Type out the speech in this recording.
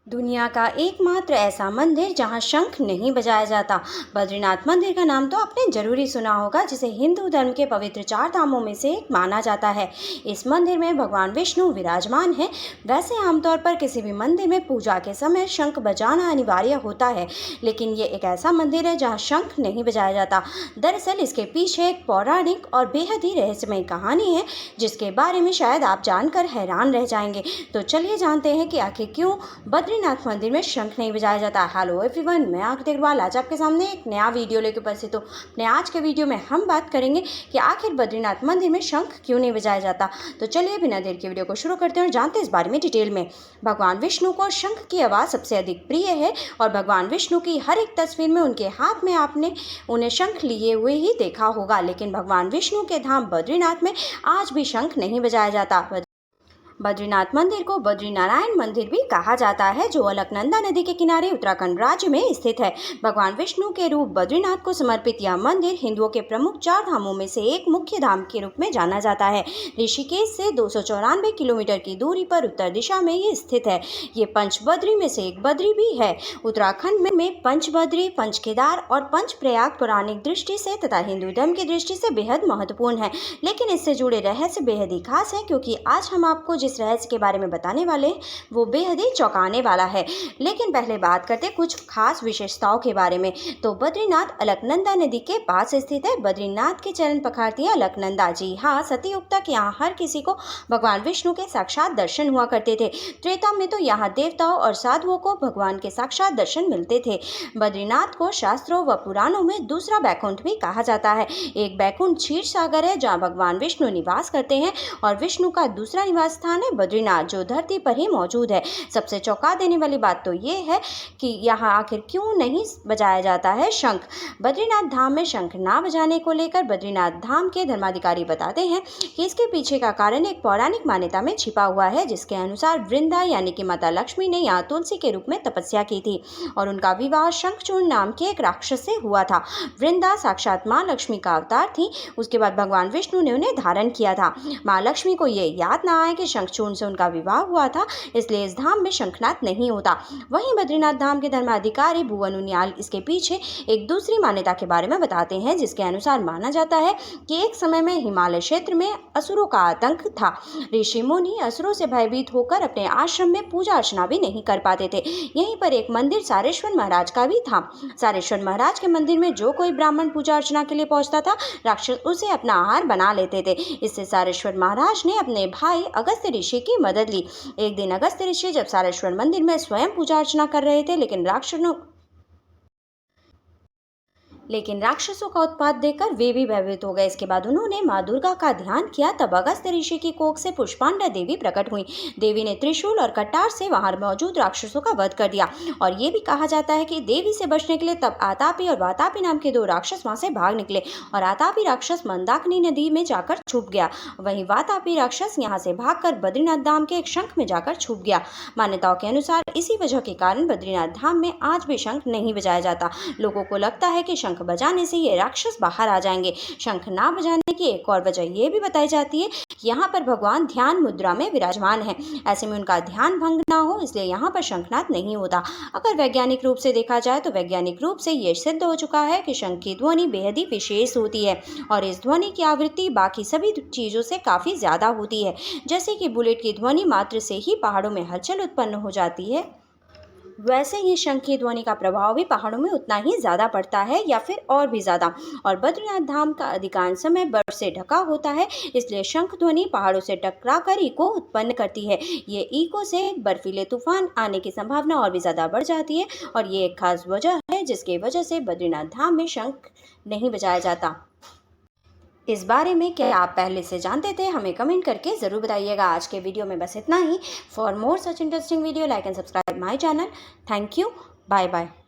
दुनिया का एकमात्र ऐसा मंदिर जहां शंख नहीं बजाया जाता। बद्रीनाथ मंदिर का नाम तो आपने जरूरी सुना होगा, जिसे हिंदू धर्म के पवित्र 4 धामों में से एक माना जाता है। इस मंदिर में भगवान विष्णु विराजमान है। वैसे आमतौर पर किसी भी मंदिर में पूजा के समय शंख बजाना अनिवार्य होता है, लेकिन ये एक ऐसा मंदिर है जहाँ शंख नहीं बजाया जाता। दरअसल इसके पीछे एक पौराणिक और बेहद ही रहस्यमय कहानी है, जिसके बारे में शायद आप जानकर हैरान रह जाएंगे। तो चलिए जानते हैं कि आखिर क्यों बद्रीनाथ मंदिर में शंख नहीं बजाया जाता। हेलो एवरीवन, मैं आकृति अग्रवाल आज आपके सामने एक नया वीडियो लेकर उपस्थित हूँ। अपने आज के वीडियो में हम बात करेंगे कि आखिर बद्रीनाथ मंदिर में शंख क्यों नहीं बजाया जाता। तो चलिए बिना देर के वीडियो को शुरू करते हैं और जानते हैं इस बारे में डिटेल में। भगवान विष्णु को शंख की आवाज़ सबसे अधिक प्रिय है और भगवान विष्णु की हर एक तस्वीर में उनके हाथ में आपने उन्हें शंख लिए हुए ही देखा होगा। लेकिन भगवान विष्णु के धाम बद्रीनाथ में आज भी शंख नहीं बजाया जाता। बद्रीनाथ मंदिर को बद्रीनारायण मंदिर भी कहा जाता है, जो अलकनंदा नदी के किनारे उत्तराखंड राज्य में स्थित है। भगवान विष्णु के रूप बद्रीनाथ को समर्पित यह मंदिर हिंदुओं के प्रमुख 4 धामों में से एक मुख्य धाम के रूप में जाना जाता है। ऋषिकेश से 294 किलोमीटर की दूरी पर उत्तर दिशा में ये स्थित है। ये पंचबद्री में से एक बद्री भी है। उत्तराखंड में पंचबद्री, पंचकेदार और पंचप्रयाग पौराणिक दृष्टि से तथा हिंदू धर्म की दृष्टि से बेहद महत्वपूर्ण है। लेकिन इससे जुड़े रहस्य बेहद ही खास है, क्योंकि आज हम आपको जिस रहस्य के बारे में बताने वाले हैं वो बेहद ही चौंकाने वाला है। लेकिन पहले बात करते हैं कुछ खास विशेषताओं के बारे में। तो बद्रीनाथ अलकनंदा नदी के पास स्थित है। बद्रीनाथ के चरण पखारती है अलकनंदा। जी हाँ, सतयुग तक यहाँ हर किसी को भगवान विष्णु के साक्षात दर्शन हुआ करते थे। त्रेता में तो यहाँ देवताओं और साधुओं को भगवान के साक्षात दर्शन मिलते थे। बद्रीनाथ को शास्त्रों व पुराणों में दूसरा बैकुंठ भी कहा जाता है। एक बैकुंठ क्षीर सागर है, जहाँ भगवान विष्णु निवास करते हैं, और विष्णु का दूसरा निवास स्थान है बद्रीनाथ, जो धरती पर ही मौजूद है। सबसे चौंका देने वाली बात तो ये है कि यहाँ आखिर क्यों नहीं बजाया जाता है शंख। बद्रीनाथ धाम में शंख ना बजाने को लेकर बद्रीनाथ धाम के धर्माधिकारी बताते हैं कि इसके पीछे का कारण एक पौराणिक मान्यता में छिपा हुआ है, जिसके अनुसार वृंदा यानी कि माता लक्ष्मी ने यहाँ तुलसी के रूप में तपस्या की थी और उनका विवाह शंखचूर्ण नाम के एक राक्षस से हुआ था। वृंदा साक्षात माँ लक्ष्मी का अवतार थी। उसके बाद भगवान विष्णु ने उन्हें धारण किया था। माँ लक्ष्मी को ये याद ना आए कि शंखचूर्ण से उनका विवाह हुआ था, इसलिए इस धाम में शंखनाद नहीं होता। वहीं बद्रीनाथ धाम के धर्माधिकारी भुवन उनियाल इसके पीछे एक दूसरी मान्यता के बारे में बताते हैं, जिसके अनुसार माना जाता है कि एक समय में हिमालय क्षेत्र में असुरों का आतंक था। ऋषि मुनि असुरों से भयभीत होकर अपने आश्रम में पूजा अर्चना भी नहीं कर पाते थे। यहीं पर एक मंदिर सारेश्वर महाराज का भी था। सारेश्वर महाराज के मंदिर में जो कोई ब्राह्मण पूजा अर्चना के लिए पहुंचता था, राक्षस उसे अपना आहार बना लेते थे। इससे सारेश्वर महाराज ने अपने भाई अगस्त्य ऋषि की मदद ली। एक दिन अगस्त्य ऋषि जब सारेश्वर मंदिर में स्वयं पूजा अर्चना कर रहे थे, लेकिन राक्षसों का उत्पात देखकर वे भी भयभीत हो गए। इसके बाद उन्होंने माँ दुर्गा का ध्यान किया। तब अगस्त्य ऋषि की कोख से पुष्पांडा देवी प्रकट हुई। देवी ने त्रिशूल और कटार से वहां मौजूद राक्षसों का वध कर दिया। और ये भी कहा जाता है कि देवी से बचने के लिए तब आतापी और वातापी नाम के 2 राक्षस वहां से भाग निकले और आतापी राक्षस मंदाकिनी नदी में जाकर छुप गया। वहीं वातापी राक्षस यहाँ से भागकर बद्रीनाथ धाम के एक शंख में जाकर छुप गया। मान्यताओं के अनुसार इसी वजह के कारण बद्रीनाथ धाम में आज भी शंख नहीं बजाया जाता। लोगों को लगता है कि शंख बजाने से ये राक्षस बाहर आ जाएंगे। शंख ना बजाने की एक और वजह ये भी बताई जाती है कि यहाँ पर भगवान ध्यान मुद्रा में विराजमान है। ऐसे में उनका ध्यान भंग ना हो, इसलिए यहाँ पर शंखनाद नहीं होता। अगर वैज्ञानिक रूप से देखा जाए तो वैज्ञानिक रूप से ये सिद्ध हो चुका है कि शंख की ध्वनि बेहद ही विशेष होती है और इस ध्वनि की आवृत्ति बाकी सभी चीजों से काफी ज्यादा होती है। जैसे कि बुलेट की ध्वनि मात्र से ही पहाड़ों में हलचल उत्पन्न हो जाती है, वैसे ही शंख की ध्वनि का प्रभाव भी पहाड़ों में उतना ही ज़्यादा पड़ता है या फिर और भी ज़्यादा। और बद्रीनाथ धाम का अधिकांश समय बर्फ से ढका होता है, इसलिए शंख ध्वनि पहाड़ों से टकराकर इको उत्पन्न करती है। ये इको से बर्फीले तूफान आने की संभावना और भी ज़्यादा बढ़ जाती है और ये एक खास वजह है जिसकी वजह से बद्रीनाथ धाम में शंख नहीं बजाया जाता। इस बारे में क्या आप पहले से जानते थे? हमें कमेंट करके ज़रूर बताइएगा। आज के वीडियो में बस इतना ही। For more such interesting video, like and subscribe my channel. Thank you. Bye bye.